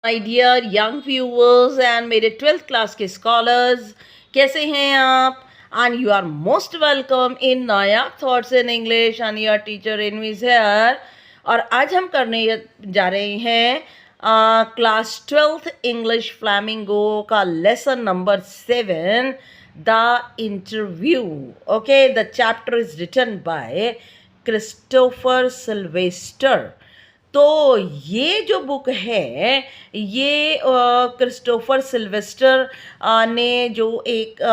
My dear young viewers and मेरे 12th class के scholars, कैसे हैं आप? And you are most welcome in नया thoughts in English and your teacher इनविज हेयर। और आज हम करने जा रहे हैं क्लास 12th इंग्लिश फ्लैमिंगो का lesson number 7, the interview. Okay, the chapter is written by Christopher Sylvester. तो ये जो बुक है, ये क्रिस्टोफर सिल्वेस्टर ने जो एक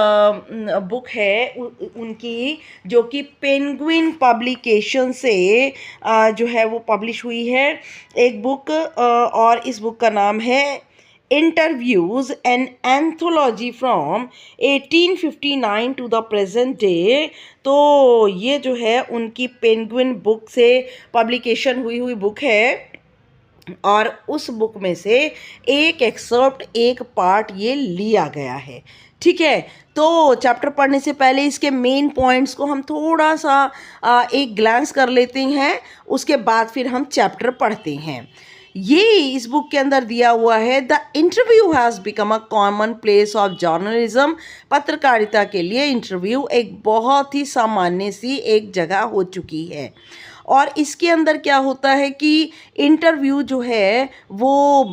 बुक है उनकी, जो कि पेंगुइन पब्लिकेशन से जो है वो पब्लिश हुई है एक बुक। और इस बुक का नाम है interviews an anthology from 1859 to the present day. तो ये जो है उनकी पेंगुइन बुक से पब्लिकेशन हुई बुक है, और उस बुक में से एक एक्सर्प्ट, एक पार्ट ये लिया गया है। ठीक है, तो चैप्टर पढ़ने से पहले इसके मेन पॉइंट्स को हम थोड़ा सा एक ग्लांस कर लेते हैं, उसके बाद फिर हम चैप्टर पढ़ते हैं। ये इस बुक के अंदर दिया हुआ है, the interview has become a common place of journalism. पत्रकारिता के लिए इंटरव्यू एक बहुत ही सामान्य सी एक जगह हो चुकी है। और इसके अंदर क्या होता है कि इंटरव्यू जो है वो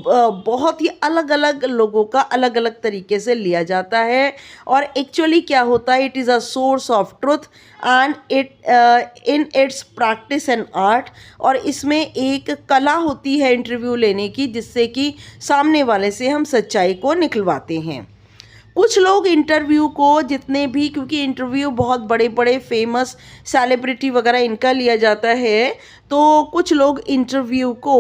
बहुत ही अलग अलग लोगों का अलग अलग तरीके से लिया जाता है। और एक्चुअली क्या होता है, it is a source of truth and it in its practice and art. और इसमें एक कला होती है इंटरव्यू लेने की, जिससे कि सामने वाले से हम सच्चाई को निकलवाते हैं। कुछ लोग इंटरव्यू को जितने भी, क्योंकि इंटरव्यू बहुत बड़े बड़े फेमस सेलिब्रिटी वगैरह इनका लिया जाता है, तो कुछ लोग इंटरव्यू को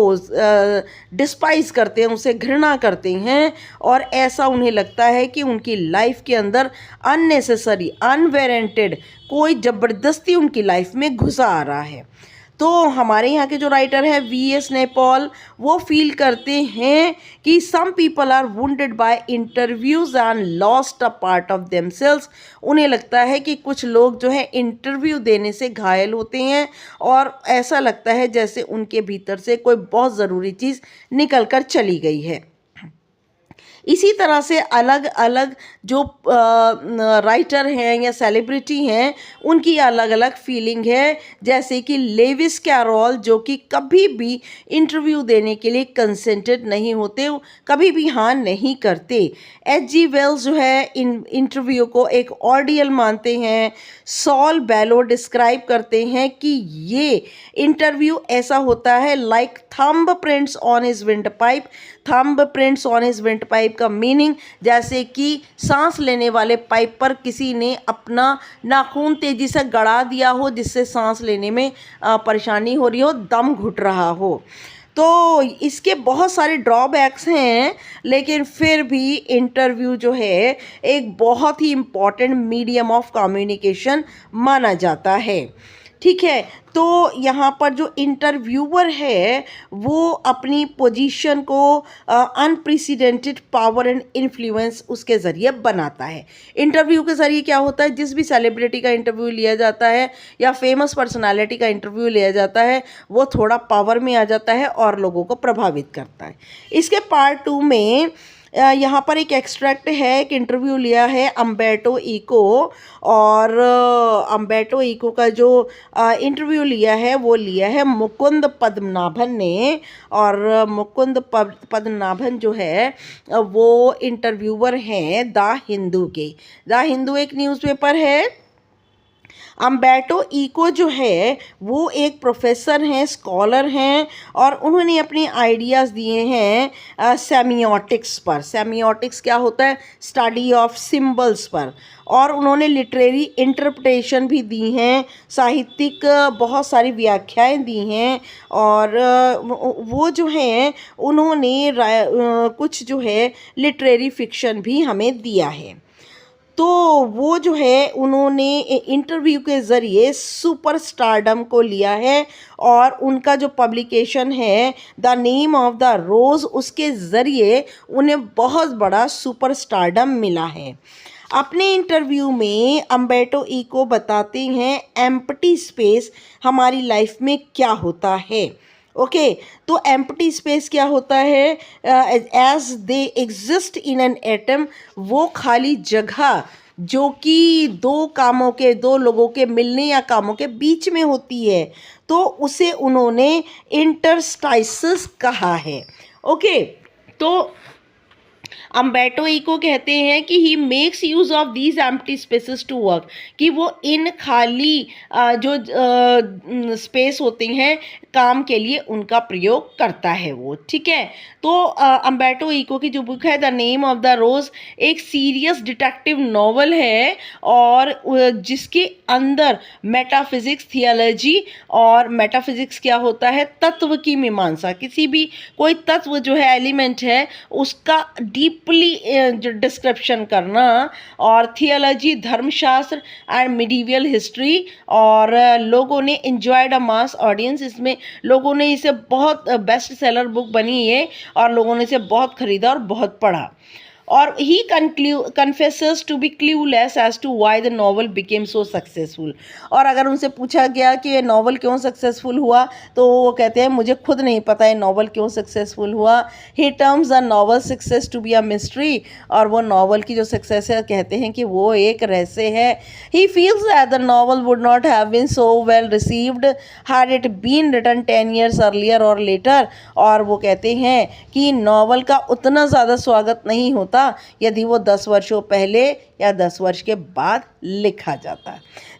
डिस्पाइज करते हैं, उसे घृणा करते हैं, और ऐसा उन्हें लगता है कि उनकी लाइफ के अंदर अननेसेसरी, अनवारंटेड कोई ज़बरदस्ती उनकी लाइफ में घुसा आ रहा है। तो हमारे यहाँ के जो राइटर हैं V.S. नैपॉल, वो फील करते हैं कि some people are wounded by interviews and lost a part of themselves. उन्हें लगता है कि कुछ लोग जो है इंटरव्यू देने से घायल होते हैं, और ऐसा लगता है जैसे उनके भीतर से कोई बहुत ज़रूरी चीज़ निकल कर चली गई है। इसी तरह से अलग अलग जो राइटर हैं या सेलिब्रिटी हैं, उनकी अलग अलग फीलिंग है। जैसे कि लेविस कैरोल, जो कि कभी भी इंटरव्यू देने के लिए कंसेंटेड नहीं होते, कभी भी हाँ नहीं करते। H.G. वेल्स जो है इन इंटरव्यू को एक ऑर्डियल मानते हैं। सॉल बेलो डिस्क्राइब करते हैं कि ये इंटरव्यू ऐसा होता है like thumb prints on his wind pipe. Thumb prints on his wind pipe का मीनिंग, जैसे कि सांस लेने वाले पाइप पर किसी ने अपना नाखून तेजी से गड़ा दिया हो, जिससे सांस लेने में परेशानी हो रही हो, दम घुट रहा हो। तो इसके बहुत सारे ड्रॉबैक्स हैं, लेकिन फिर भी इंटरव्यू जो है एक बहुत ही इम्पॉर्टेंट मीडियम ऑफ कम्युनिकेशन माना जाता है। ठीक है, तो यहाँ पर जो इंटरव्यूअर है वो अपनी पोजीशन को अनप्रेसिडेंटेड पावर एंड इन्फ्लुएंस उसके ज़रिए बनाता है। इंटरव्यू के ज़रिए क्या होता है, जिस भी सेलिब्रिटी का इंटरव्यू लिया जाता है या फेमस पर्सनालिटी का इंटरव्यू लिया जाता है, वो थोड़ा पावर में आ जाता है और लोगों को प्रभावित करता है। इसके पार्ट 2 में यहाँ पर एक एक्सट्रैक्ट है, एक इंटरव्यू लिया है अम्बर्टो इको, और अम्बर्टो इको का जो इंटरव्यू लिया है वो लिया है मुकुंद पद्मनाभन ने। और मुकुंद पद्मनाभन जो है वो इंटरव्यूअर हैं द हिंदू के। द हिंदू एक न्यूज़पेपर है। अम्बर्टो इको जो है वो एक प्रोफेसर हैं, स्कॉलर हैं, और उन्होंने अपने आइडियाज़ दिए हैं सेमियोटिक्स पर। सेमियोटिक्स क्या होता है, स्टडी ऑफ सिंबल्स पर। और उन्होंने लिटरेरी इंटरप्रिटेशन भी दी हैं, साहित्यिक बहुत सारी व्याख्याएं दी हैं। और वो जो हैं उन्होंने कुछ जो है लिटरेरी फिक्शन भी हमें दिया है। तो वो जो है उन्होंने इंटरव्यू के ज़रिए सुपर स्टारडम को लिया है, और उनका जो पब्लिकेशन है द नेम ऑफ द रोज़, उसके ज़रिए उन्हें बहुत बड़ा सुपर स्टारडम मिला है। अपने इंटरव्यू में अम्बर्टो इको बताते हैं एम्प्टी स्पेस हमारी लाइफ में क्या होता है। ओके, तो एम्प्टी स्पेस क्या होता है? As they exist in an atom, वो खाली जगह जो कि दो लोगों के मिलने या कामों के बीच में होती है, तो उसे उन्होंने इंटरस्टाइसिस कहा है। ओके, तो अम्बेटो इको कहते हैं कि he makes use of these empty spaces to work, कि वो इन खाली जो स्पेस होते हैं काम के लिए उनका प्रयोग करता है वो, ठीक है। तो अम्बेटो इको की जो बुक है द नेम ऑफ द रोज, एक सीरियस डिटेक्टिव नॉवल है, और जिसके अंदर मेटाफिजिक्स, थियोलॉजी, और मेटाफिजिक्स क्या होता है? तत्व की मीमांसा, किसी भी कोई तत्व जो है, एलिमेंट है, उसका डीपली जो डिस्क्रिप्शन करना, और थियोलॉजी, धर्मशास्त्र एंड मिडीवियल हिस्ट्री। और लोगों ने एंजॉयड अ मास ऑडियंस, इसमें लोगों ने इसे बहुत बेस्ट सेलर बुक बनी है, और लोगों ने इसे बहुत खरीदा और बहुत पढ़ा। और ही confesses to be clueless as to why the novel became so successful। और अगर उनसे पूछा गया कि ये नॉवल क्यों सक्सेसफुल हुआ, तो वो कहते हैं मुझे खुद नहीं पता ये नॉवल क्यों सक्सेसफुल हुआ। He terms the novel success to be a mystery, और वो नॉवल की जो सक्सेस है कहते हैं कि वो एक रहस्य है। He feels that the novel would not have been so well received had it been written 10 years earlier और लेटर। और वो कहते हैं कि नॉवल का उतना ज़्यादा स्वागत नहीं होता यदि वो 10 वर्षों पहले या 10 वर्ष के बाद लिखा जाता।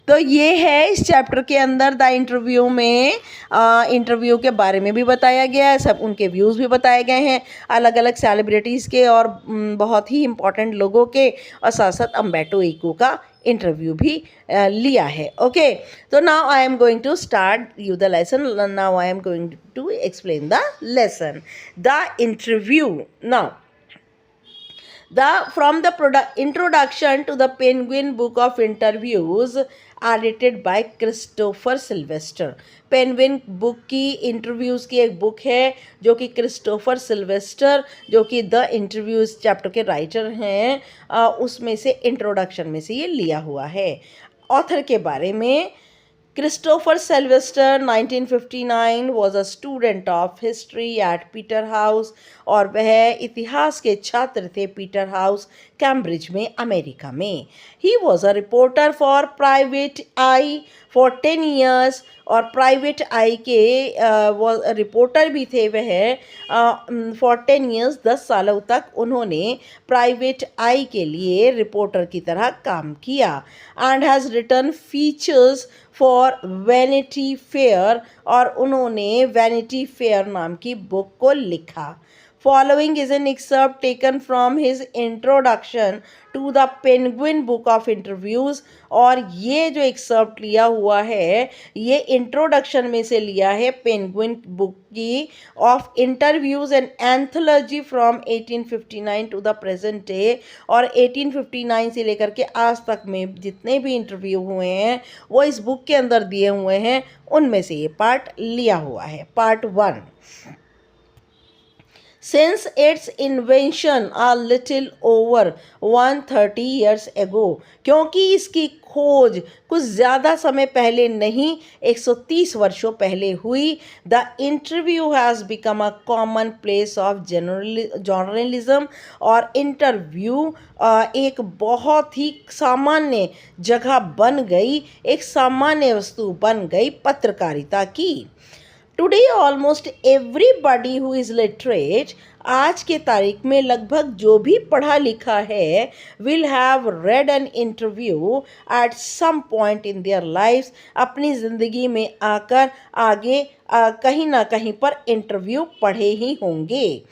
तो ये है इस चैप्टर के अंदर द इंटरव्यू में इंटरव्यू के बारे में भी बताया गया है, सब उनके व्यूज़ भी बताए गए हैं, अलग अलग सेलिब्रिटीज़ के और बहुत ही इम्पोर्टेंट लोगों के, और साथ साथ अम्बेटो इको का इंटरव्यू भी लिया है। ओके, तो now I am going to start you the lesson. Now I am going to explain the lesson, the interview. Now from the introduction to the Penguin Book of Interviews edited by Christopher Sylvester। Penguin book की interviews की एक book है जो कि Christopher Sylvester, जो कि the interviews chapter के writer हैं, उसमें से इंट्रोडक्शन में से ये लिया हुआ है। ऑथर के बारे में, Christopher Sylvester 1959 was a student of history at Peterhouse, और वह इतिहास के छात्र थे पीटर हाउस, कैम्ब्रिज में, अमेरिका में। He was a reporter for Private Eye for 10 years, और प्राइवेट आई के वो रिपोर्टर भी थे वह फॉर 10 years, 10 सालों तक उन्होंने प्राइवेट आई के लिए रिपोर्टर की तरह काम किया। And has written features for Vanity Fair, और उन्होंने वैनिटी फेयर नाम की बुक को लिखा। Following is an excerpt taken from his introduction to the Penguin Book of Interviews, और ये जो excerpt लिया हुआ है ये इंट्रोडक्शन में से लिया है पेंगुइन बुक की of interviews and anthology from 1859 to the present day. और 1859 से लेकर के आज तक में जितने भी इंटरव्यू हुए हैं वो इस बुक के अंदर दिए हुए हैं, उनमें से ये पार्ट लिया हुआ है। Part 1, since its invention a little over 130 years ago, क्योंकि इसकी खोज कुछ ज़्यादा समय पहले नहीं 130 वर्षों पहले हुई, the interview has become a common place of journalism, और इंटरव्यू एक बहुत ही सामान्य जगह बन गई, एक सामान्य वस्तु बन गई पत्रकारिता की। Today almost everybody who is literate, आज के तारीख में लगभग जो भी पढ़ा लिखा है, will have read an interview at some point in their lives, अपनी ज़िंदगी में आकर आगे कहीं ना कहीं पर इंटरव्यू पढ़े ही होंगे।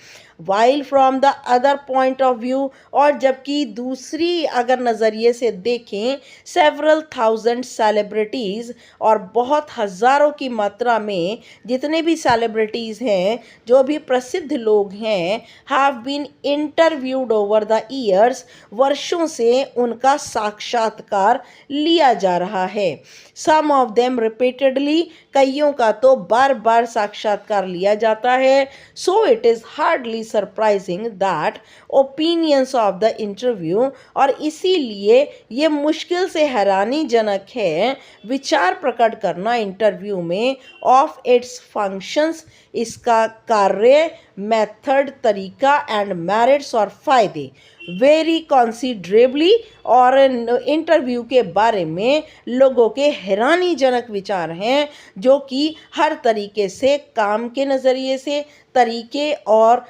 While from the other point of view, और जबकि दूसरी अगर नज़रिए से देखें, सेवरल थाउजेंड सेलिब्रिटीज़, और बहुत हज़ारों की मात्रा में जितने भी सेलिब्रिटीज़ हैं, जो भी प्रसिद्ध लोग हैं, have been interviewed over the years, वर्षों से उनका साक्षात्कार लिया जा रहा है। सम ऑफ देम रिपीटेडली, कईयों का तो बार बार साक्षात्कार लिया जाता है। So it is hardly surprising that opinions of the interview, और इसीलिए ये मुश्किल से हैरानीजनक है विचार प्रकट करना इंटरव्यू में ऑफ इट्स फंक्शंस, इसका कार्य, मेथड, तरीका एंड मेरिट्स और फ़ायदे वेरी कंसिडरेबली। और इंटरव्यू के बारे में लोगों के हैरानीजनक विचार हैं जो कि हर तरीके से, काम के नज़रिए से, तरीके और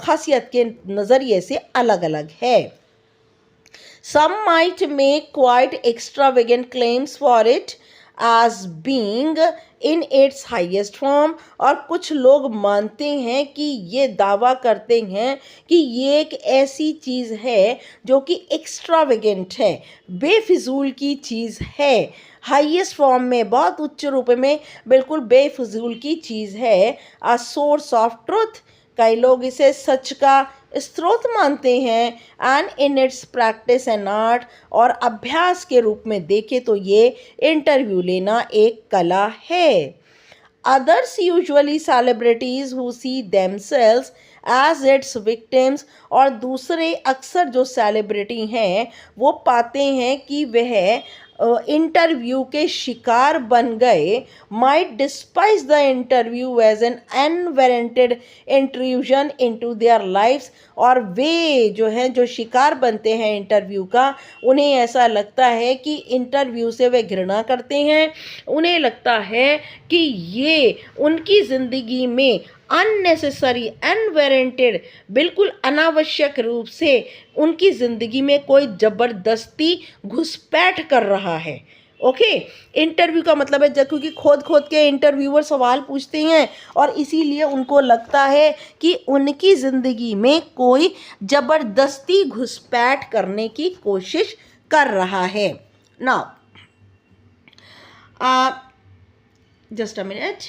खासियत के नज़रिए से अलग अलग है। Some might make quite extravagant claims for it as being in its highest form। और कुछ लोग मानते हैं कि ये दावा करते हैं कि ये एक ऐसी चीज़ है जो कि एक्स्ट्रावेगेंट है, बेफिजूल की चीज़ है, हाईएस्ट फॉर्म में, बहुत उच्च रूप में, बिल्कुल बेफिजूल की चीज़ है। अ सोर्स ऑफ ट्रुथ, कई लोग इसे सच का स्रोत मानते हैं। And in its practice and art, और अभ्यास के रूप में देखें तो ये इंटरव्यू लेना एक कला है। Others usually celebrities who see themselves as its victims, और दूसरे अक्सर जो सेलिब्रिटी हैं वो पाते हैं कि वह इंटरव्यू के शिकार बन गए। Might despise the interview as an unwarranted intrusion into their lives, और वे जो हैं, जो शिकार बनते हैं इंटरव्यू का, उन्हें ऐसा लगता है कि इंटरव्यू से वे घृणा करते हैं। उन्हें लगता है कि ये उनकी ज़िंदगी में अननेसेसरी, अनवारंटेड, बिल्कुल अनावश्यक रूप से उनकी ज़िंदगी में कोई ज़बरदस्ती घुसपैठ कर रहा है। ओके, इंटरव्यू का मतलब है जब, क्योंकि खोद खोद के इंटरव्यूअर सवाल पूछते हैं और इसीलिए उनको लगता है कि उनकी ज़िंदगी में कोई ज़बरदस्ती घुसपैठ करने की कोशिश कर रहा है। Now just a minute.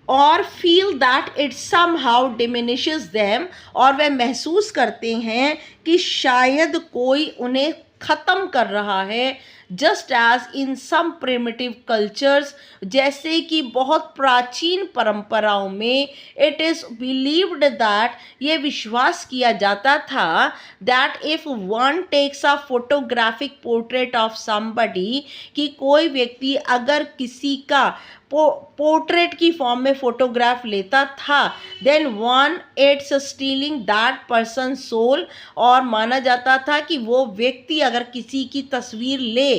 और feel that it somehow diminishes them, और वे महसूस करते हैं कि शायद कोई उन्हें ख़त्म कर रहा है। Just as in some primitive cultures, जैसे कि बहुत प्राचीन परंपराओं में, इट इज़ बिलीव्ड दैट, ये विश्वास किया जाता था, that if one takes a photographic portrait of somebody, कि कोई व्यक्ति अगर किसी का पोर्ट्रेट की फॉर्म में फोटोग्राफ लेता था, then one it's stealing that person soul, और माना जाता था कि वो व्यक्ति अगर किसी की तस्वीर ले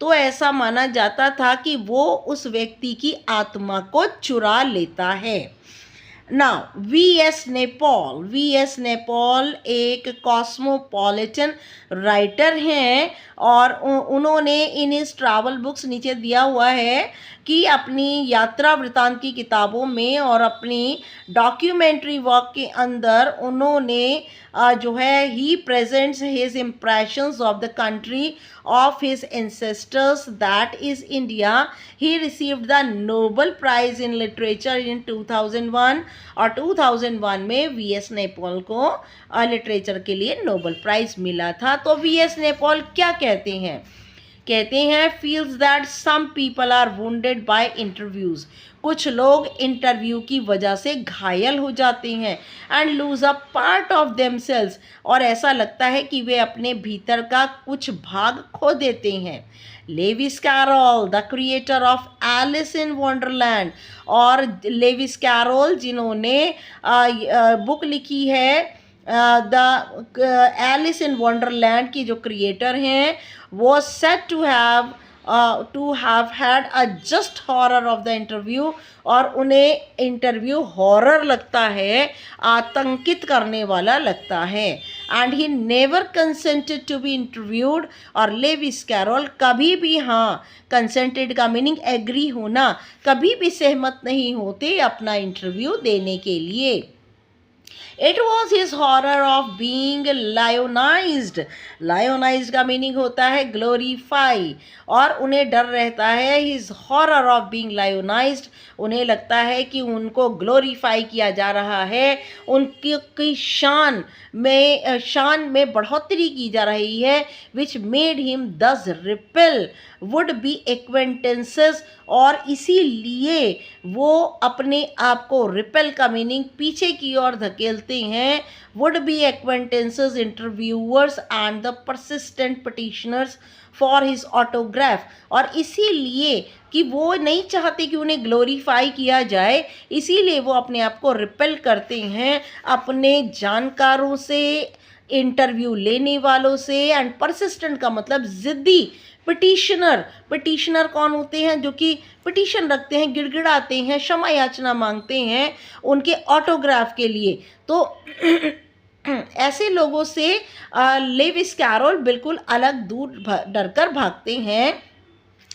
तो ऐसा माना जाता था कि वो उस व्यक्ति की आत्मा को चुरा लेता है। Now VS. नेपॉल एक कॉस्मोपॉलिटन राइटर हैं और उन्होंने इन इस ट्रैवल बुक्स नीचे दिया हुआ है कि अपनी यात्रा वृतांत की किताबों में और अपनी डॉक्यूमेंट्री वर्क के अंदर उन्होंने जो है, he presents his impressions of the country of his ancestors, that is India. He received the Nobel Prize in Literature in 2001, और 2001 में वी.एस. नेपॉल को लिटरेचर के लिए नोबेल प्राइज़ मिला था। तो वी.एस. नेपॉल क्या कहते हैं? कहते हैं feels that some people are wounded by interviews, कुछ लोग इंटरव्यू की वजह से घायल हो जाते हैं, and lose a part of themselves, और ऐसा लगता है कि वे अपने भीतर का कुछ भाग खो देते हैं। Lewis Carroll, the creator of Alice in Wonderland, और लेविस कैरोल जिन्होंने बुक लिखी है द एलिस इन वंडरलैंड की जो क्रिएटर हैं, वो said to have had a just horror of the interview, और उन्हें इंटरव्यू हॉरर लगता है, आतंकित करने वाला लगता है। And he never consented to be interviewed, और लेविस कैरोल कभी भी, हाँ, कंसेंटेड का मीनिंग एग्री होना, कभी भी सहमत नहीं होते अपना इंटरव्यू देने के लिए। It was his horror of being lionized. Lionized का मीनिंग होता है glorify, और उन्हें डर रहता है his horror of being lionized, उन्हें लगता है कि उनको ग्लोरीफाई किया जा रहा है, उनकी शान में बढ़ोतरी की जा रही है, which made him thus repel would be acquaintances, और इसीलिए वो अपने आप को रिपेल का मीनिंग पीछे की ओर धकेलते हैं, would be acquaintances, interviewers and the persistent petitioners for his autograph, और इसीलिए कि वो नहीं चाहते कि उन्हें ग्लोरीफाई किया जाए, इसीलिए वो अपने आप को रिपेल करते हैं अपने जानकारों से, इंटरव्यू लेने वालों से, एंड परसिस्टेंट का मतलब ज़िद्दी। पिटिशनर, पिटिशनर कौन होते हैं? जो कि पिटिशन रखते हैं, गिड़गिड़ाते हैं, क्षमा याचना मांगते हैं उनके ऑटोग्राफ के लिए। तो ऐसे लोगों से लेविस कैरोल बिल्कुल अलग, दूर डरकर भागते हैं।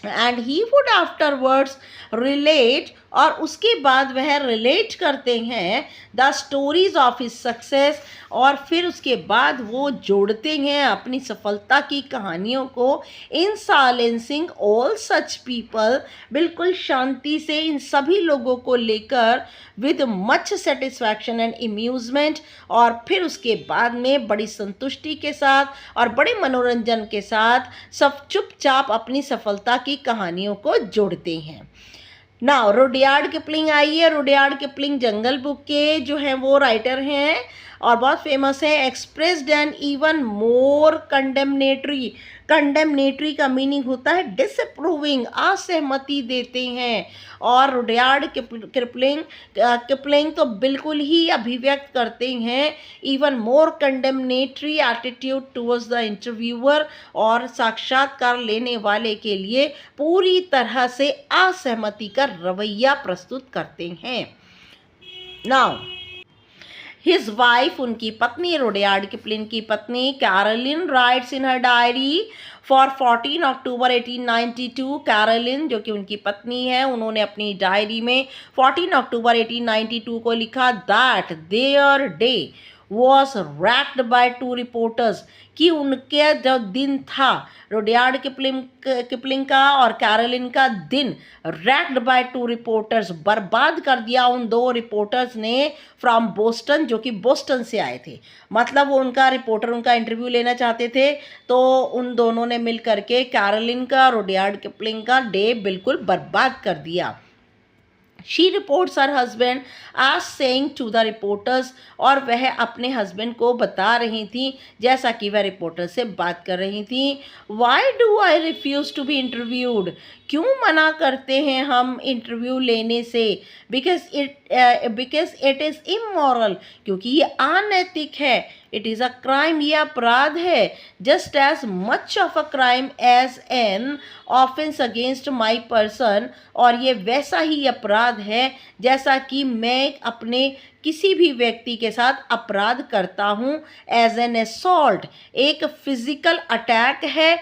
And he would afterwards relate, और उसके बाद वह रिलेट करते हैं the stories of his success, और फिर उसके बाद वो जोड़ते हैं अपनी सफलता की कहानियों को, इन साइलेंसिंग ऑल सच पीपल, बिल्कुल शांति से इन सभी लोगों को लेकर, with much satisfaction and amusement, और फिर उसके बाद में बड़ी संतुष्टि के साथ और बड़े मनोरंजन के साथ सब चुपचाप अपनी सफलता की कहानियों को जोड़ते हैं। नाउ रुडयार्ड किपलिंग आइए। रुडयार्ड किपलिंग जंगल बुक के जो हैं वो राइटर हैं और बहुत फेमस है। एक्सप्रेस्ड एंड इवन मोर कंडेमनेटरी, कंडेमनेटरी का मीनिंग होता है डिसअप्रूविंग, असहमति देते हैं। और रुडयार्ड किपलिंग तो बिल्कुल ही अभिव्यक्त करते हैं even more condemnatory attitude towards the interviewer, और साक्षात्कार लेने वाले के लिए पूरी तरह से असहमति का रवैया प्रस्तुत करते हैं। नाउ हिज वाइफ, उनकी पत्नी, रुडयार्ड किपलिंग की पत्नी Caroline writes in her diary for 14 October 1892। Caroline जो कि उनकी पत्नी है, उन्होंने अपनी डायरी में 14 अक्टूबर 1892 को लिखा that their day was wrecked by 2 reporters, कि उनके जो दिन था रुडयार्ड किपलिंग का और कैरोलिन का दिन, रैक्ड बाय 2 रिपोर्टर्स, बर्बाद कर दिया उन 2 रिपोर्टर्स ने, फ्रॉम बोस्टन, जो कि बोस्टन से आए थे। मतलब वो उनका रिपोर्टर उनका इंटरव्यू लेना चाहते थे, तो उन दोनों ने मिल करके कैरोलिन का, रुडयार्ड किपलिंग का डे बिल्कुल बर्बाद कर दिया। She reports her husband as saying to the reporters, और वह अपने हस्बैंड को बता रही थी जैसा कि वह रिपोर्टर से बात कर रही थी, Why do I refuse to be interviewed? क्यों मना करते हैं हम इंटरव्यू लेने से? Because it is immoral, क्योंकि ये अनैतिक है। It is a crime, ये अपराध है। Just as much of a crime as an offense against my person, और ये वैसा ही अपराध है जैसा कि मैं अपने किसी भी व्यक्ति के साथ अपराध करता हूँ। एज एन असॉल्ट, एक फिजिकल अटैक है,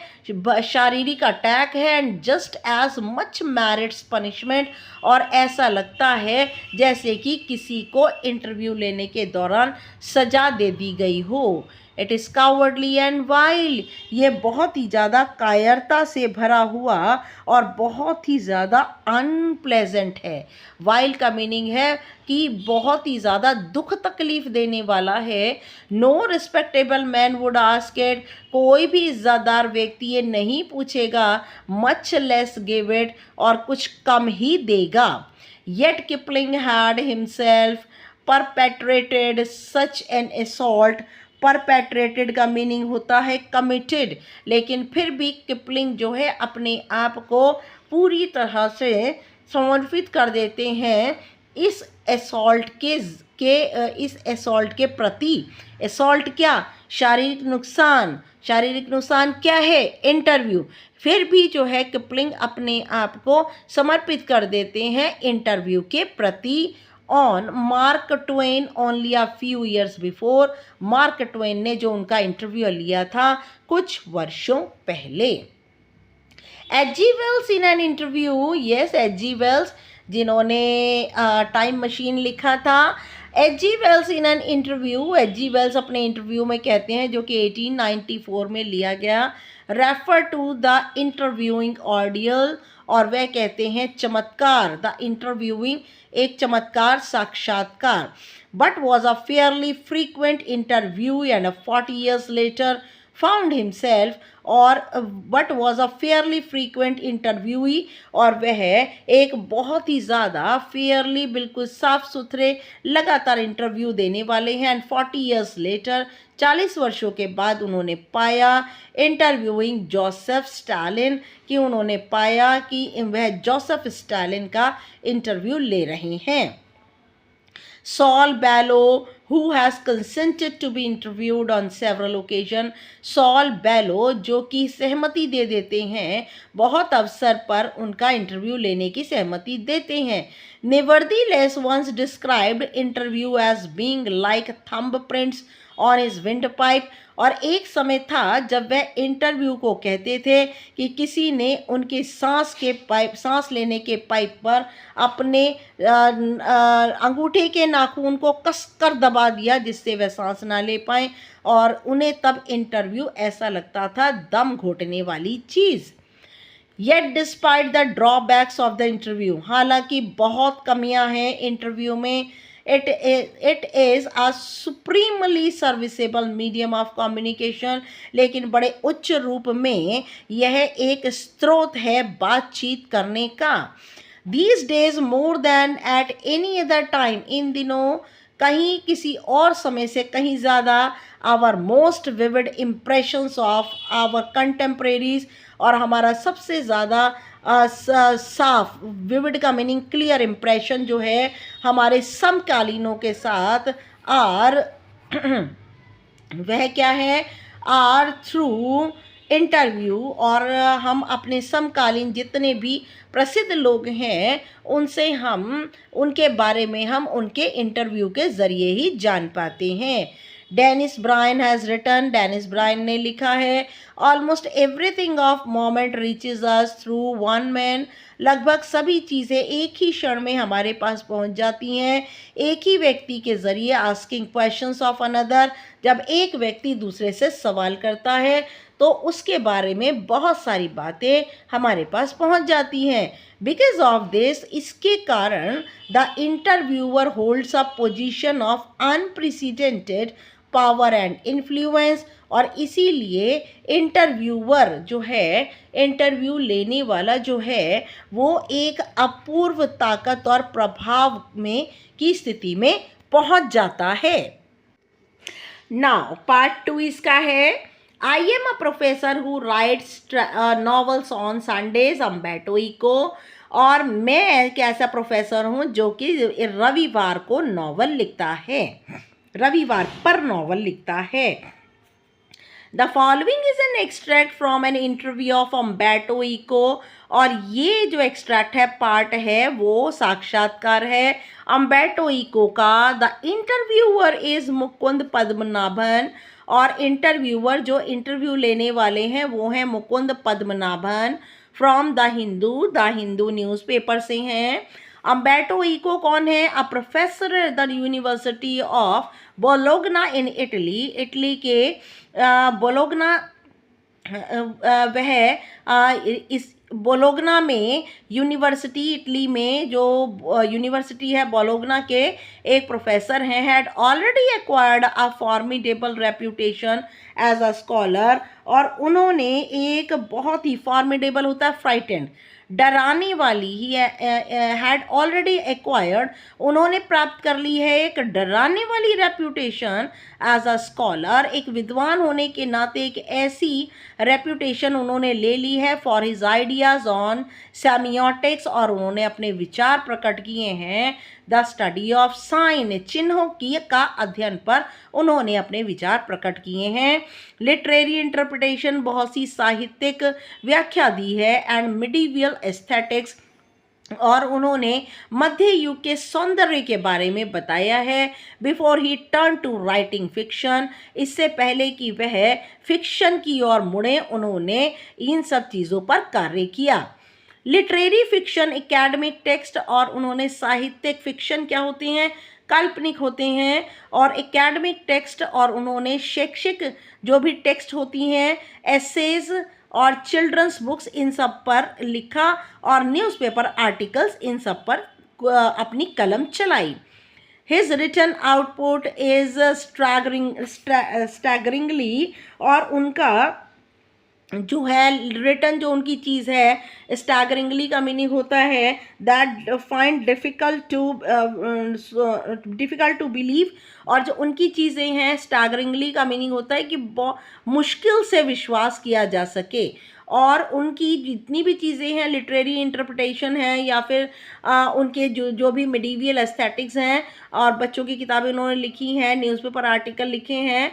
शारीरिक अटैक है, and just as much merits punishment, और ऐसा लगता है जैसे कि किसी को इंटरव्यू लेने के दौरान सजा दे दी गई हो। It is cowardly and wild, ये बहुत ही ज़्यादा कायरता से भरा हुआ और बहुत ही ज़्यादा अनप्लेजेंट है। वाइल्ड का मीनिंग है कि बहुत ही ज़्यादा दुख तकलीफ देने वाला है। No respectable man would ask it, कोई भी इज्जतदार व्यक्ति ये नहीं पूछेगा, मच लेस गिव इट, और कुछ कम ही देगा। Yet Kipling had himself perpetrated such an assault, perpetrated का मीनिंग होता है कमिटेड, लेकिन फिर भी किपलिंग जो है अपने आप को पूरी तरह से समर्पित कर देते हैं इस असॉल्ट के प्रति। असॉल्ट क्या? शारीरिक नुकसान। शारीरिक नुकसान क्या है? इंटरव्यू। फिर भी जो है किपलिंग अपने आप को समर्पित कर देते हैं इंटरव्यू के प्रति। On Mark Twain only a few years before, Mark Twain ने जो उनका इंटरव्यू लिया था कुछ वर्षों पहले। H G. Wells in an interview, yes H G. Wells जिन्होंने टाइम मशीन लिखा था। H G. Wells in an interview, H G. Wells अपने इंटरव्यू में कहते हैं जो कि 1894 में लिया गया, refer to the interviewing ordeal, और वह कहते हैं चमत्कार, द इंटरव्यूइंग एक चमत्कार साक्षात्कार, but was a fairly frequent interview and 40 years later found himself और what was a fairly frequent interviewee, और वह एक बहुत ही ज़्यादा फेयरली बिल्कुल साफ सुथरे लगातार इंटरव्यू देने वाले हैं। एंड 40 years later, 40 वर्षों के बाद उन्होंने पाया इंटरव्यूइंग जोसेफ स्टालिन, कि उन्होंने पाया कि वह जोसेफ स्टालिन का इंटरव्यू ले रहे हैं। Saul Bellow, who has consented to be interviewed on several occasions, Saul Bellow जो कि सहमति दे देते हैं, बहुत अवसर पर उनका इंटरव्यू लेने की सहमति देते हैं। Nevertheless, once described interview as being like thumbprints on his windpipe, और एक समय था जब वह इंटरव्यू को कहते थे कि किसी ने उनके सांस लेने के पाइप पर अपने अंगूठे के नाखून को कसकर दबा दिया जिससे वह सांस ना ले पाए, और उन्हें तब इंटरव्यू ऐसा लगता था दम घोटने वाली चीज़। Yet despite the drawbacks of the interview, हालांकि बहुत कमियां हैं इंटरव्यू में, it is a supremely serviceable medium of communication, लेकिन बड़े उच्च रूप में यह एक स्रोत है बातचीत करने का। These days more than at any other time, इन दिनों कहीं किसी और समय से कहीं ज़्यादा our most vivid impressions of our contemporaries, और हमारा सबसे ज़्यादा साफ, विविड का मीनिंग क्लियर, इम्प्रेशन जो है हमारे समकालीनों के साथ आर वह क्या है, आर थ्रू इंटरव्यू, और हम अपने समकालीन जितने भी प्रसिद्ध लोग हैं उनसे हम उनके बारे में हम उनके इंटरव्यू के ज़रिए ही जान पाते हैं। Dennis Brian has written, Dennis Brian ने लिखा है, almost everything of moment reaches us through one man, लगभग सभी चीज़ें एक ही क्षण में हमारे पास पहुंच जाती हैं एक ही व्यक्ति के ज़रिए। आस्किंग क्वेश्चंस ऑफ अनदर, जब एक व्यक्ति दूसरे से सवाल करता है तो उसके बारे में बहुत सारी बातें हमारे पास पहुंच जाती हैं। बिकॉज ऑफ दिस, इसके कारण the interviewer holds a position of unprecedented power and influence, और इसीलिए इंटरव्यूअर जो है, इंटरव्यू लेने वाला जो है, वो एक अपूर्व ताकत और प्रभाव में की स्थिति में पहुंच जाता है। नाउ पार्ट 2 इसका है, I am a professor who writes novels on Sundays, Umberto Eco, और मैं एक ऐसा प्रोफेसर हूँ जो कि रविवार को नॉवल लिखता है, रविवार पर नॉवल लिखता है। The following is an extract from an interview of Umberto Eco, और ये जो एक्सट्रैक्ट है, पार्ट है, वो साक्षात्कार है अम्बर्टो इको का। The interviewer is Mukund Padmanabhan, और इंटरव्यूअर जो इंटरव्यू लेने वाले हैं वो हैं Mukund Padmanabhan from the Hindu newspaper से हैं। अम्बर्टो इको कौन है? A professor at the university of Bologna in Italy, Italy के बोलोग्ना, वह इस बोलोग्ना में यूनिवर्सिटी, इटली में जो यूनिवर्सिटी है बोलोग्ना के एक प्रोफेसर हैं। Had already acquired a formidable reputation as a scholar, और उन्होंने एक बहुत ही फॉर्मिडेबल होता है फ्राइटेंड, डराने वाली, ही हैड ऑलरेडी एक्वायर्ड, उन्होंने प्राप्त कर ली है एक डराने वाली रेप्यूटेशन एज अ स्कॉलर, एक विद्वान होने के नाते एक ऐसी रेप्यूटेशन उन्होंने ले ली है for his ideas on semiotics, और उन्होंने अपने विचार प्रकट किए हैं द स्टडी ऑफ साइन, चिन्हों की का अध्ययन पर उन्होंने अपने विचार प्रकट किए हैं। लिटरेरी इंटरप्रिटेशन, बहुत सी साहित्यिक व्याख्या दी है, एंड मिडीवियल एस्थेटिक्स, और उन्होंने मध्य युग के सौंदर्य के बारे में बताया है। Before he turn to writing fiction, इससे पहले कि वह फिक्शन की ओर मुड़े उन्होंने इन सब चीज़ों पर कार्य किया। लिटरेरी फिक्शन एकेडमिक टेक्स्ट, और उन्होंने साहित्यिक फिक्शन क्या होते हैं? काल्पनिक होते हैं, और एकेडमिक टेक्स्ट, और उन्होंने शैक्षिक जो भी टेक्स्ट होती हैं, एसेज और चिल्ड्रंस बुक्स, इन सब पर लिखा, और न्यूज़पेपर आर्टिकल्स, इन सब पर अपनी कलम चलाई। His written output is staggeringly, और उनका जो है रिटर्न जो उनकी चीज़ है स्टैगरिंगली का मीनिंग होता है that find difficult to believe, और जो उनकी चीज़ें हैं स्टैगरिंगली का मीनिंग होता है कि मुश्किल से विश्वास किया जा सके। और उनकी जितनी भी चीज़ें हैं लिटरेरी इंटरप्रिटेशन है या फिर उनके जो भी मिडीवियल एस्थेटिक्स हैं और बच्चों की किताबें उन्होंने लिखी हैं, न्यूज़पेपर आर्टिकल लिखे हैं,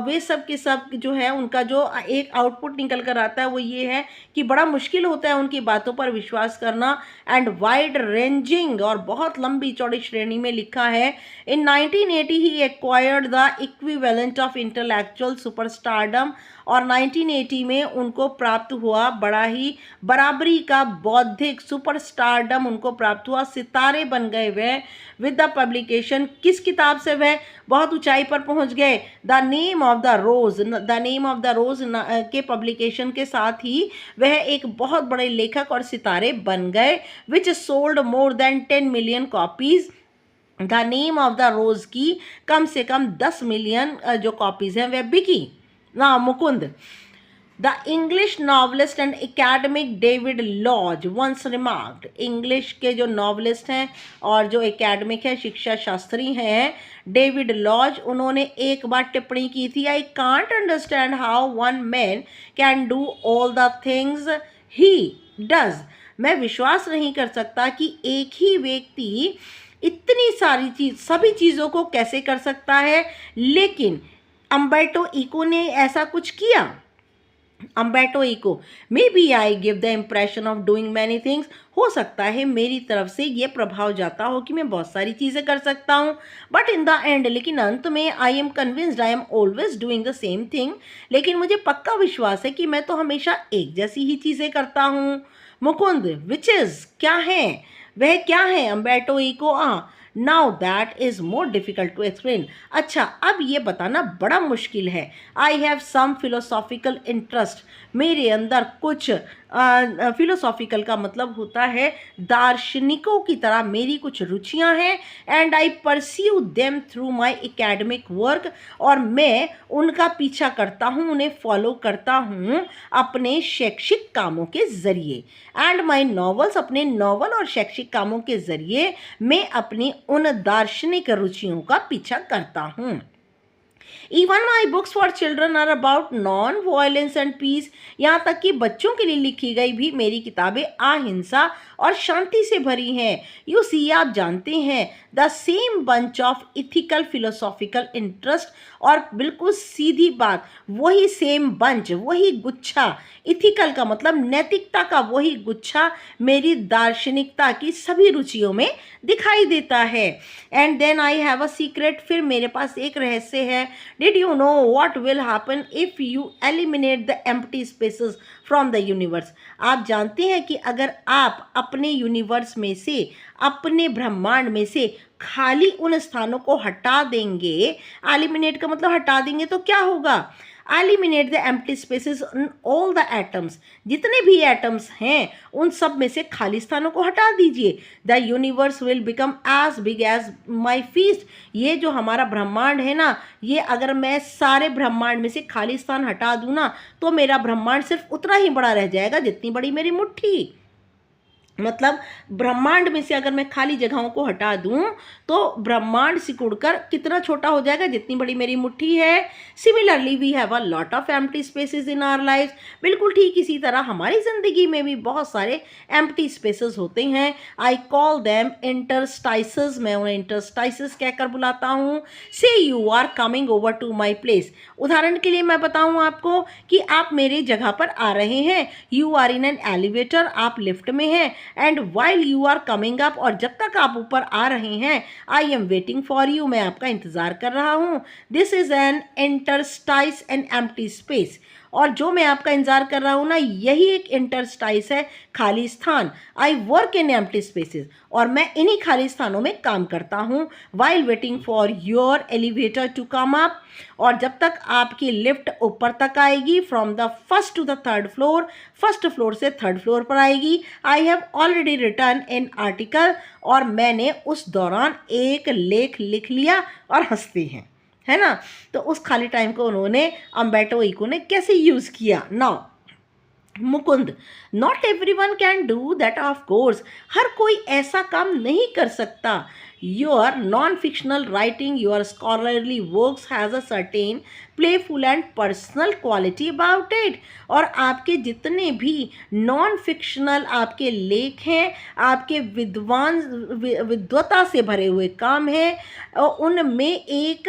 वे सब के सब जो है उनका जो एक आउटपुट निकल कर आता है वो ये है कि बड़ा मुश्किल होता है उनकी बातों पर विश्वास करना। एंड वाइड रेंजिंग, और बहुत लंबी चौड़ी श्रेणी में लिखा है। In 1980 he acquired the equivalent of intellectual superstardom, और 1980 में उनको प्राप्त हुआ बड़ा ही बराबरी का बौद्धिक सुपरस्टारडम उनको प्राप्त हुआ, सितारे बन गए वह विद द पब्लिकेशन। किस किताब से वह बहुत ऊंचाई पर पहुंच गए? The name of the rose, the name of the रोज के पब्लिकेशन के साथ ही वह एक बहुत बड़े लेखक और सितारे बन गए, which sold more than 10 million copies. The name of the rose की कम से कम 10 मिलियन जो कॉपीज हैं वह बिकी ना। Mukund, the English novelist and academic David Lodge once remarked, English के जो नॉवलिस्ट हैं और जो एकेडमिक है शिक्षा शास्त्री हैं डेविड लॉज, उन्होंने एक बार टिप्पणी की थी, I can't understand how one man can do all the things he does, मैं विश्वास नहीं कर सकता कि एक ही व्यक्ति इतनी सारी सभी चीज़ों को कैसे कर सकता है। लेकिन अम्बर्टो इको ने ऐसा कुछ किया। Umberto Eco, may be I give the impression of doing many things, हो सकता है मेरी तरफ से ये प्रभाव जाता हो कि मैं बहुत सारी चीज़ें कर सकता हूँ, बट इन द एंड, लेकिन अंत में I am convinced I am always doing the same thing, लेकिन मुझे पक्का विश्वास है कि मैं तो हमेशा एक जैसी ही चीज़ें करता हूँ। मुकुंद, विच इज़, क्या है वह, क्या है? Umberto Eco, now that is more difficult to explain, अच्छा अब ये बताना बड़ा मुश्किल है। I have some philosophical interest, मेरे अंदर कुछ फिलोसॉफिकल का मतलब होता है दार्शनिकों की तरह मेरी कुछ रुचियां हैं। And I pursue them through my academic work, और मैं उनका पीछा करता हूँ, उन्हें फॉलो करता हूँ अपने शैक्षिक कामों के ज़रिए। एंड माई नॉवेल्स, अपने नॉवल और शैक्षिक कामों के ज़रिए मैं अपनी उन दार्शनिक रुचियों का पीछा करता हूँ। Even my books for children are about non-violence and peace, यहाँ तक कि बच्चों के लिए लिखी गई भी मेरी किताबें अहिंसा और शांति से भरी हैं। यू सी, आप जानते हैं, the same bunch of ethical philosophical interest, और बिल्कुल सीधी बात, वही सेम बंच, वही गुच्छा, इथिकल का मतलब नैतिकता का वही गुच्छा मेरी दार्शनिकता की सभी रुचियों में दिखाई देता है। And then I have a secret, फिर मेरे पास एक रहस्य है। Did you know what will happen if you eliminate the empty spaces from the universe, आप जानते हैं कि अगर आप अपने यूनिवर्स में से, अपने ब्रह्मांड में से खाली उन स्थानों को हटा देंगे, एलिमिनेट का मतलब हटा देंगे, तो क्या होगा? Eliminate the empty spaces in all the atoms, जितने भी एटम्स हैं उन सब में से खाली स्थानों को हटा दीजिए। The universe will become as big as my fist, ये जो हमारा ब्रह्मांड है ना, ये अगर मैं सारे ब्रह्मांड में से खाली स्थान हटा दूँ ना, तो मेरा ब्रह्मांड सिर्फ उतना ही बड़ा रह जाएगा जितनी बड़ी मेरी मुट्ठी। मतलब ब्रह्मांड में से अगर मैं खाली जगहों को हटा दूं तो ब्रह्मांड सिकुड़कर कितना छोटा हो जाएगा, जितनी बड़ी मेरी मुट्ठी है। Similarly we have a lot of empty spaces in our life, बिल्कुल ठीक इसी तरह हमारी ज़िंदगी में भी बहुत सारे एम्प्टी स्पेसेस होते हैं। आई कॉल देम इंटरस्टाइसेस, मैं उन्हें इंटरस्टाइसेस कहकर बुलाता हूँ। Say you are coming over to my place, उदाहरण के लिए मैं बताऊँ आपको कि आप मेरे जगह पर आ रहे हैं। You are in an elevator, आप लिफ्ट में हैं। And while you are coming up, और जब तक आप ऊपर आ रहे हैं, I am waiting for you, मैं आपका इंतजार कर रहा हूँ। This is an interstice an empty space, और जो मैं आपका इंतज़ार कर रहा हूँ ना, यही एक इंटरस्टाइस है, खाली स्थान। I work in empty spaces, और मैं इन्हीं खाली स्थानों में काम करता हूँ। While waiting for your elevator to come up, और जब तक आपकी लिफ्ट ऊपर तक आएगी, from the first to the third floor, first floor से थर्ड फ्लोर पर आएगी। I have already written an article, और मैंने उस दौरान एक लेख लिख लिया, और हंसते हैं, है ना। तो उस खाली टाइम को उन्होंने, अम्बर्टो इको ने कैसे यूज़ किया। Now Mukund, not everyone can do that of course, हर कोई ऐसा काम नहीं कर सकता। Your non fictional writing, your scholarly works has a certain playful and personal quality about it, और आपके जितने भी नॉन फिक्शनल आपके लेख हैं, आपके विद्वता से भरे हुए काम हैं, उनमें एक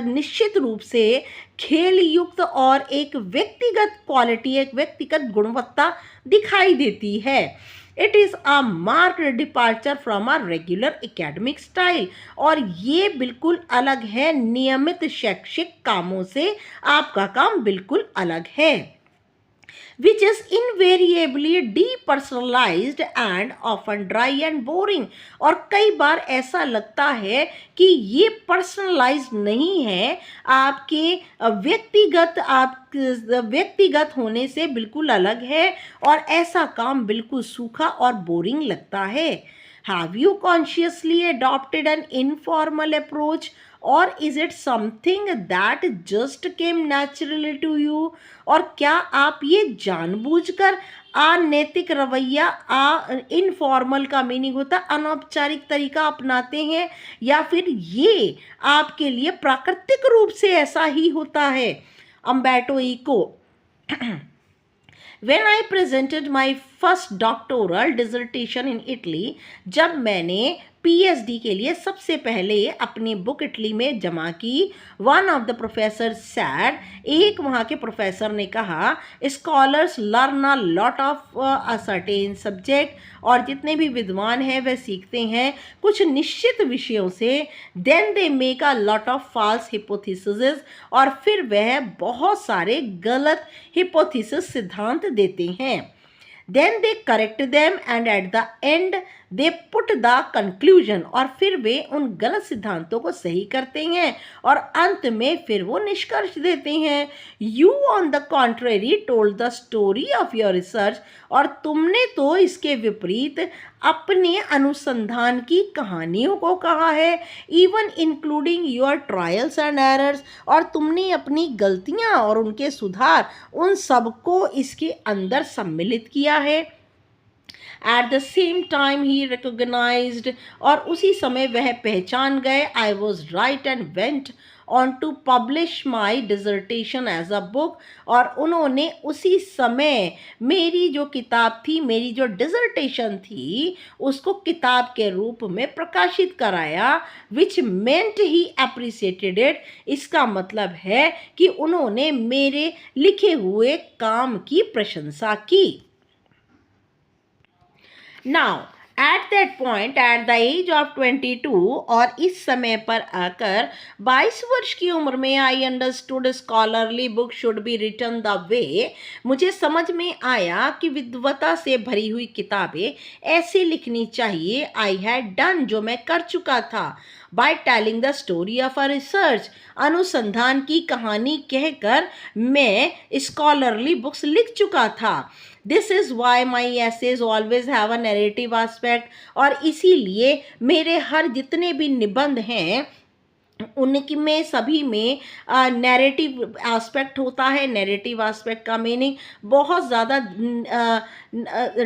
निश्चित रूप से खेल युक्त और एक व्यक्तिगत क्वालिटी, एक व्यक्तिगत गुणवत्ता दिखाई देती है। It is a marked departure from a regular academic style, और ये बिल्कुल अलग है नियमित शैक्षिक कामों से, आपका काम बिल्कुल अलग है। which is invariably depersonalized and often dry and boring, और कई बार ऐसा लगता है कि ये पर्सनलाइज्ड नहीं है, आपके व्यक्तिगत होने से बिल्कुल अलग है, और ऐसा काम बिल्कुल सूखा और बोरिंग लगता है। Have you consciously adopted an informal approach, or is it something that just came naturally to you? और क्या आप ये जानबूझकर अनैतिक रवैया, इनफॉर्मल का मीनिंग होता है अनौपचारिक तरीका अपनाते हैं, या फिर ये आपके लिए प्राकृतिक रूप से ऐसा ही होता है। Umberto Eco, When I presented my first doctoral dissertation in Italy, जब मैंने PhD के लिए सबसे पहले अपनी बुक इटली में जमा की, one of the professor sad, एक वहाँ के प्रोफेसर ने कहा, scholars learn a lot of a certain subject, और जितने भी विद्वान हैं वह सीखते हैं कुछ निश्चित विषयों से, then they make a lot of false hypothesis, और फिर वह बहुत सारे गलत हिपोथेसिस सिद्धांत देते हैं। Then they correct them and at the end they put the conclusion, और फिर वे उन गलत सिद्धांतों को सही करते हैं और अंत में फिर वो निष्कर्ष देते हैं। You on the contrary told the story of your research, और तुमने तो इसके विपरीत अपने अनुसंधान की कहानियों को कहा है, even including your trials and errors, और तुमने अपनी गलतियां और उनके सुधार उन सबको इसके अंदर सम्मिलित किया है। At the same time he recognized, और उसी समय वह पहचान गए, I was right and went on to publish my dissertation as a book, और उन्होंने उसी समय मेरी जो किताब थी, मेरी जो डिसर्टेशन थी, उसको किताब के रूप में प्रकाशित कराया। which meant he appreciated it, इसका मतलब है कि उन्होंने मेरे लिखे हुए काम की प्रशंसा की। Now, at that point, at the age of 22, और इस समय पर आकर 22 वर्ष की उम्र में, I understood scholarly book should be written the way, मुझे समझ में आया कि विद्वता से भरी हुई किताबें ऐसे लिखनी चाहिए। I had done, जो मैं कर चुका था। by telling the story of a research, अनुसंधान की कहानी कहकर मैं स्कॉलरली बुक्स लिख चुका था। This is why my essays always have a narrative aspect, और इसीलिए मेरे हर जितने भी निबंध हैं उनकी में सभी में नैरेटिव एस्पेक्ट होता है। नैरेटिव एस्पेक्ट का मीनिंग बहुत ज़्यादा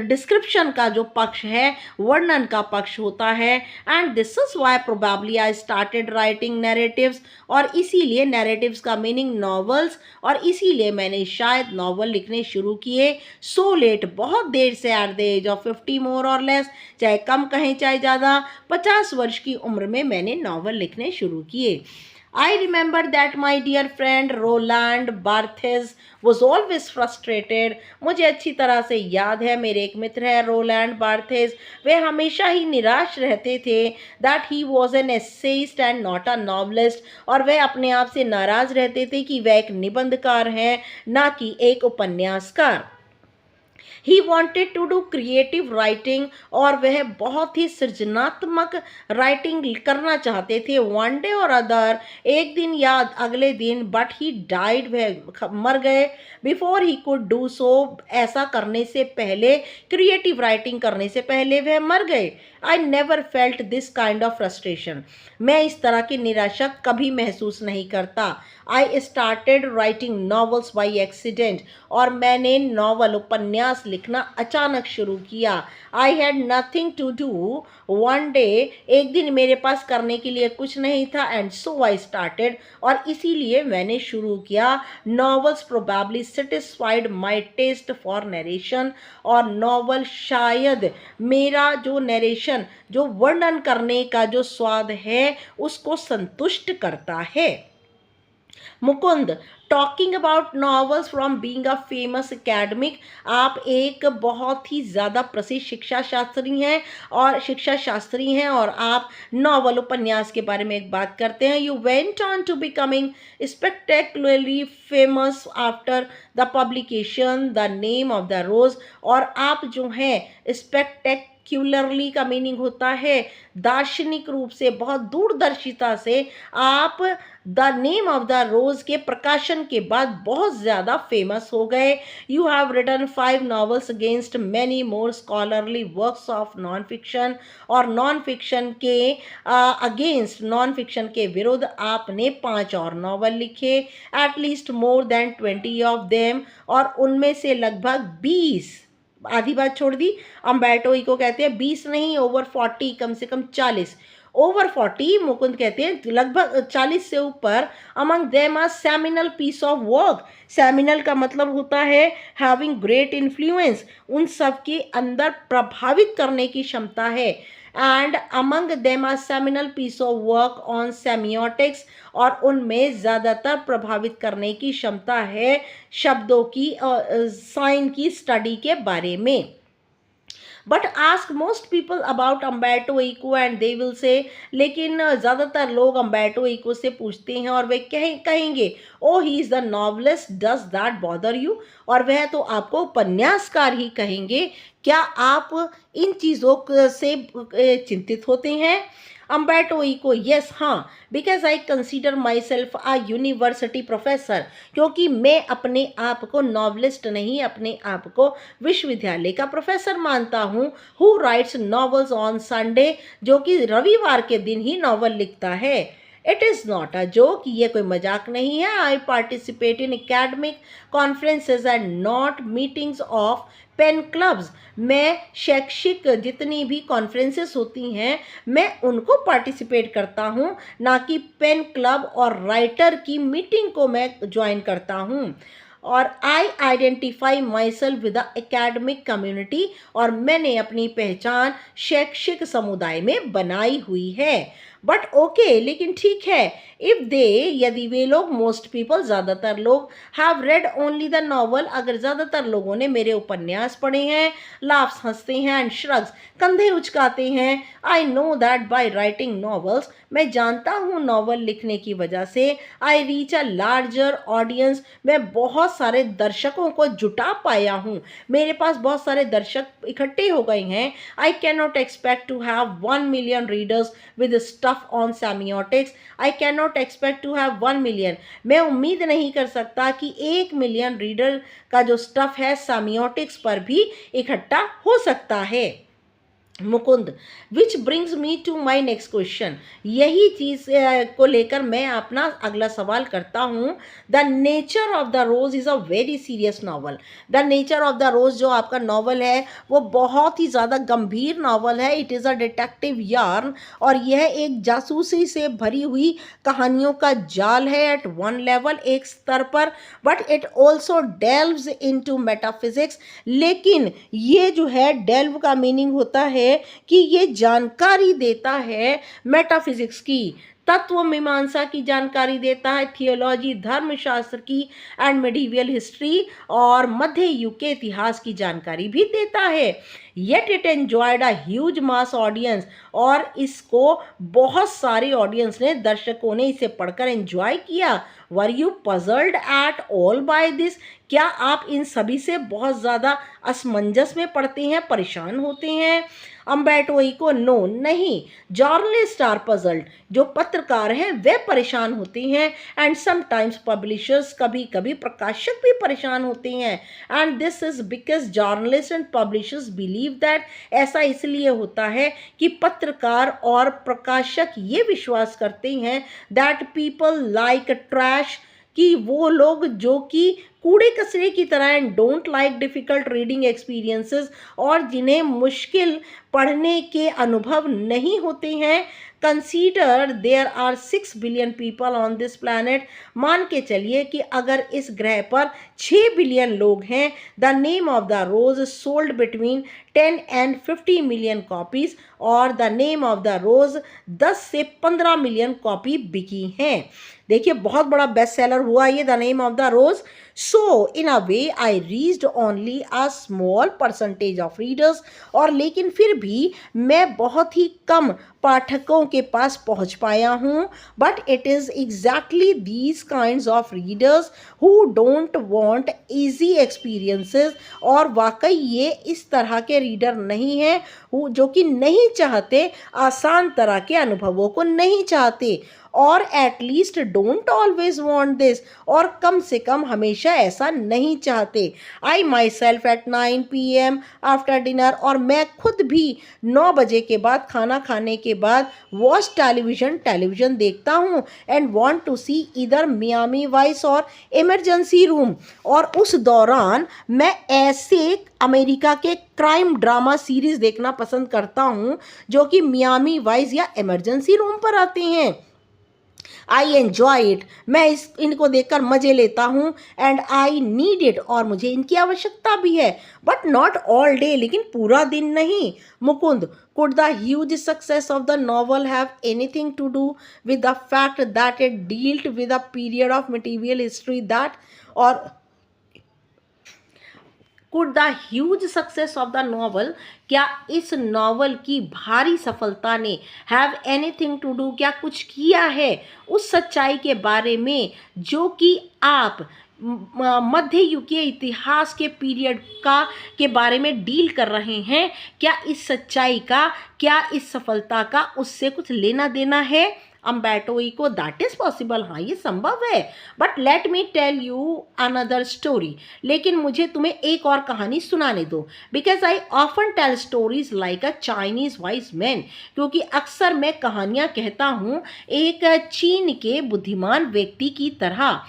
डिस्क्रिप्शन का जो पक्ष है, वर्णन का पक्ष होता है। And this is why probably I started writing narratives, और इसीलिए नैरेटिव्स का मीनिंग नॉवेल्स, और इसीलिए मैंने शायद नॉवल लिखने शुरू किए सो लेट, बहुत देर से, एट द एज ऑफ 50 मोर और लेस, चाहे कम कहें चाहे ज़्यादा, 50 वर्ष की उम्र में मैंने नॉवल लिखने शुरू किए। I remember that my dear friend Roland Barthes was always frustrated. मुझे अच्छी तरह से याद है, मेरे एक मित्र है रोलैंड बार्थेस, वे हमेशा ही निराश रहते थे that he was an essayist and not a novelist, और वे अपने आप से नाराज रहते थे कि वह एक निबंधकार हैं, ना कि एक उपन्यासकार. He wanted to do creative writing, और वह बहुत ही सृजनात्मक राइटिंग करना चाहते थे. वन डे और अदर, एक दिन या अगले दिन, बट ही डाइड, वह मर गए. Before he could do so, ऐसा करने से पहले, क्रिएटिव राइटिंग करने से पहले वह मर गए. I never felt this kind of frustration, मैं इस तरह की निराशा कभी महसूस नहीं करता. I started writing novels by accident, और मैंने नॉवल उपन्यास लिखना अचानक शुरू किया. I had nothing to do one day, एक दिन मेरे पास करने के लिए कुछ नहीं था, एंड सो आई स्टार्टेड, और इसीलिए मैंने शुरू किया. Novels probably satisfied my taste for narration, और नॉवल शायद मेरा जो नरेशन, जो वर्णन करने का जो स्वाद है, उसको संतुष्ट करता है. Mukund, talking about novels from being a famous academic, आप एक बहुत ही ज़्यादा प्रसिद्ध शिक्षा शास्त्री हैं और आप नॉवल उपन्यास के बारे में एक बात करते हैं. You went on to becoming spectacularly famous after the publication the name of the rose, और आप जो हैं स्पेक्टेक्युलरली का मीनिंग होता है दार्शनिक रूप से, बहुत दूरदर्शिता से, आप द नेम ऑफ द रोज के प्रकाशन के बाद बहुत ज़्यादा फेमस हो गए. You have written 5 novels against many more scholarly works of non fiction, और नॉन फिक्शन के अगेंस्ट, नॉन फिक्शन के विरुद्ध आपने 5 और नॉवल लिखे. At least more than 20 of them, और उनमें से लगभग 20, आधी बात छोड़ दी, अम्बर्टो इको कहते हैं 20 नहीं, ओवर 40, कम से कम 40, ओवर 40, मुकुंद कहते हैं लगभग 40 से ऊपर. Among them are seminal piece of work, seminal का मतलब होता है हैविंग ग्रेट इन्फ्लुएंस, उन सब के अंदर प्रभावित करने की क्षमता है. And among them are seminal piece of work on semiotics, और उनमें ज़्यादातर प्रभावित करने की क्षमता है शब्दों की, साइन की स्टडी के बारे में. But ask most people about Umberto Eco and they will say, लेकिन ज़्यादातर लोग अम्बर्टो इको से पूछते हैं और वे कहेंगे oh he is the novelist, does that bother you, और वह तो आपको उपन्यासकार ही कहेंगे. क्या आप इन चीज़ों से चिंतित होते हैं? अम्बर्टो इको, यस, हाँ, because I consider myself a university professor, क्योंकि मैं अपने आप को नॉवलिस्ट नहीं, अपने आप को विश्वविद्यालय का प्रोफेसर मानता हूँ. Who writes novels on Sunday, जो कि रविवार के दिन ही नॉवल लिखता है. It is not a joke, ये कोई मजाक नहीं है. I participate in academic conferences and not meetings of pen clubs, मैं शैक्षिक जितनी भी कॉन्फ्रेंसेस होती हैं मैं उनको पार्टिसिपेट करता हूँ, ना कि पेन क्लब और राइटर की मीटिंग को मैं ज्वाइन करता हूँ. और आई identify my self with the academic community, और मैंने अपनी पहचान शैक्षिक समुदाय में बनाई हुई है. बट ओके, लेकिन ठीक है, इफ़ दे, यदि वे लोग, मोस्ट पीपल, ज़्यादातर लोग, have read only the novel, अगर ज़्यादातर लोगों ने मेरे उपन्यास पढ़े हैं, लाफ्स, हंसते हैं, एंड श्रग्स, कंधे उचकाते हैं. I know that by writing novels, मैं जानता हूँ नॉवल लिखने की वजह से, I reach a larger audience, मैं बहुत सारे दर्शकों को जुटा पाया हूँ, मेरे पास बहुत सारे दर्शक इकट्ठे हो गए हैं. I can not expect to have 1 million readers with stuff on semiotics, I can not expect to have 1 million, मैं उम्मीद नहीं कर सकता कि 1 million रीडर का जो स्टफ है सेमियोटिक्स पर भी इकट्ठा हो सकता है. Mukund, which brings me to my next question, यही चीज़ को लेकर मैं अपना अगला सवाल करता हूँ. The nature of the rose is a very serious novel. The nature of the rose जो आपका नावल है वो बहुत ही ज़्यादा गंभीर नावल है. It is a detective yarn, और यह एक जासूसी से भरी हुई कहानियों का जाल है एट वन लेवल, एक स्तर पर. But it also delves into metaphysics, लेकिन ये जो है डेल्व का मीनिंग होता है कि ये जानकारी देता है मेटाफिजिक्स की. तत्व मीमांसा की जानकारी देता है, थियोलॉजी धर्मशास्त्र की एंड मिडीवियल हिस्ट्री और मध्य युग के इतिहास की जानकारी भी देता है। Yet it enjoyed a huge mass audience, और इसको बहुत सारे ऑडियंस ने, दर्शकों ने इसे पढ़कर एंजॉय किया। Were you puzzled at all by this, क्या आप इन सभी से बहुत ज़्यादा असमंजस में पड़ते हैं, परेशान होते हैं? अम्बेटो इको, नो नहीं। जर्नलिस्ट आर पजल्ड, जो पत्रकार हैं वे परेशान होते हैं। एंड समटाइम्स पब्लिशर्स, कभी कभी प्रकाशक भी परेशान होते हैं। And this is because journalist and publishers believe that, ऐसा इसलिए होता है कि पत्रकार और प्रकाशक ये विश्वास करते हैं दैट पीपल लाइक ट्रैश, कि वो लोग जो कि कूड़े कचरे की तरह, and don't like difficult reading experiences, और जिन्हें मुश्किल पढ़ने के अनुभव नहीं होते हैं। Consider there are 6 billion people on this planet, मान के चलिए कि अगर इस ग्रह पर 6 बिलियन लोग हैं। The name of the Rose sold between 10 and 50 million copies, और द नेम ऑफ द रोज 10 से 15 मिलियन कॉपी बिकी हैं। देखिए बहुत बड़ा बेस्ट सेलर हुआ ये The name of the Rose. So in a way I reached only a small percentage of readers, और लेकिन फिर भी मैं बहुत ही कम पाठकों के पास पहुंच पाया हूँ। But it is exactly these kinds of readers who don't want easy experiences, और वाकई ये इस तरह के रीडर नहीं हैं जो कि नहीं चाहते, आसान तरह के अनुभवों को नहीं चाहते, और at least don't always want this, और कम से कम हमेशा ऐसा नहीं चाहते। I myself at 9 PM after dinner, और मैं खुद भी 9 बजे के बाद, खाना खाने के बाद वॉच टेलीविज़न देखता हूँ, एंड वांट टू सी इधर मियामी वाइस और इमरजेंसी रूम, और उस दौरान मैं ऐसे अमेरिका के क्राइम ड्रामा सीरीज़ देखना पसंद करता हूँ जो कि मियामी वाइस या इमरजेंसी रूम पर आते हैं। आई एन्जॉय इट, मैं इनको देखकर मज़े लेता हूँ। एंड आई नीड इट, और मुझे इनकी आवश्यकता भी है। बट नॉट ऑल डे, लेकिन पूरा दिन नहीं। Mukund, could the huge success of the novel have anything to do with the fact that it dealt with a period of medieval history that, or could the huge success of the novel, क्या इस novel की भारी सफलता ने have anything to do, क्या कुछ किया है उस सच्चाई के बारे में जो कि आप मध्य युग के इतिहास के पीरियड का के बारे में डील कर रहे हैं? क्या इस सच्चाई का, क्या इस सफलता का उससे कुछ लेना देना है? Umberto Eco, that is possible, हाँ ये संभव है। But let me tell you another story, लेकिन मुझे तुम्हें एक और कहानी सुनाने दो। Because I often tell stories like a Chinese wise man, क्योंकि अक्सर मैं कहानियाँ कहता हूँ एक चीन के बुद्धिमान व्यक्ति की तरह।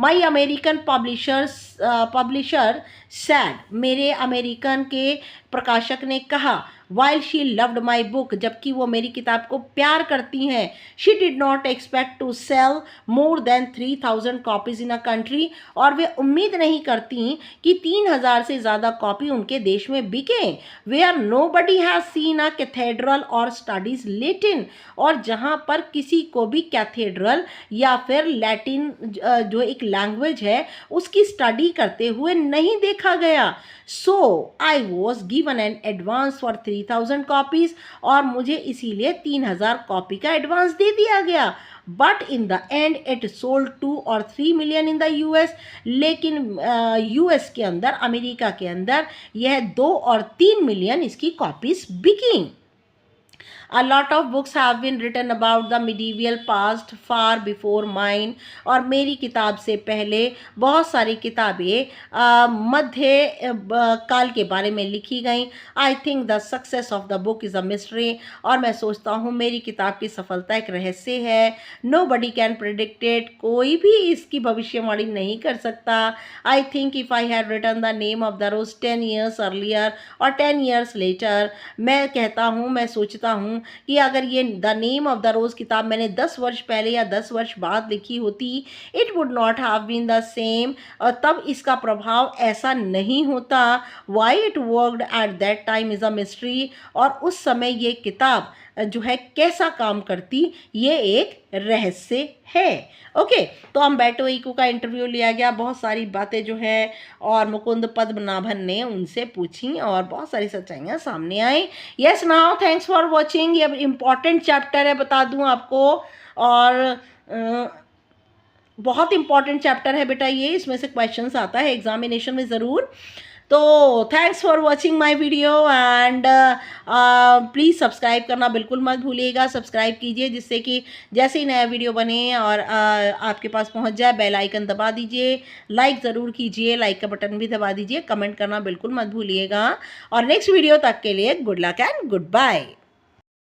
माई अमेरिकन पब्लिशर सैड, मेरे अमेरिकन के प्रकाशक ने कहा, while she loved my book, जबकि वो मेरी किताब को प्यार करती हैं। She did not expect to sell more than 3000 copies in a country, और वे उम्मीद नहीं करती कि 3000 से ज़्यादा कॉपी उनके देश में बिके। Where nobody has seen a cathedral or studies Latin, और जहाँ पर किसी को भी कैथेड्रल या फिर लैटिन जो एक लैंग्वेज है उसकी स्टडी करते हुए नहीं देखा गया। So I was given an advance for 3000 copies, और मुझे इसीलिए 3000 कॉपी का एडवांस दे दिया गया। But in the end it sold 2 और 3 मिलियन इन द US, लेकिन US के अंदर, अमेरिका के अंदर यह 2 और 3 मिलियन इसकी कॉपीज बिकी। A lot of books have been written about the medieval past far before mine, और मेरी किताब से पहले बहुत सारी किताबें मध्य काल के बारे में लिखी गई। I think the success of the book is a mystery, और मैं सोचता हूँ मेरी किताब की सफलता एक रहस्य है। Nobody can predict it, कोई भी इसकी भविष्यवाणी नहीं कर सकता। I think if I had written the name of the rose 10 years earlier or 10 years letter, मैं कहता हूँ, मैं सोचता हूँ कि अगर ये द नेम ऑफ द रोज़ किताब मैंने 10 वर्ष पहले या 10 वर्ष बाद लिखी होती, it would not have been the same, और तब इसका प्रभाव ऐसा नहीं होता। Why it worked at that time is a mystery, और उस समय ये किताब जो है कैसा काम करती, ये एक रहस्य है। ओके, तो अम्बर्टो इको का इंटरव्यू लिया गया, बहुत सारी बातें जो है और मुकुंद पद्मनाभन ने उनसे पूछी और बहुत सारी सच्चाइयाँ सामने आई। Yes, now thanks for watching. ये इम्पॉर्टेंट चैप्टर है, बता दूँ आपको, और बहुत इंपॉर्टेंट चैप्टर है बेटा ये, इसमें से क्वेश्चंस आता है एग्जामिनेशन में ज़रूर। तो thanks for watching my video, and please subscribe करना बिल्कुल मत भूलिएगा। सब्सक्राइब कीजिए जिससे कि जैसे ही नया वीडियो बने और आपके पास पहुंच जाए, बेल आइकन दबा दीजिए, लाइक ज़रूर कीजिए, लाइक का बटन भी दबा दीजिए, कमेंट करना बिल्कुल मत भूलिएगा। और नेक्स्ट वीडियो तक के लिए good luck and good bye.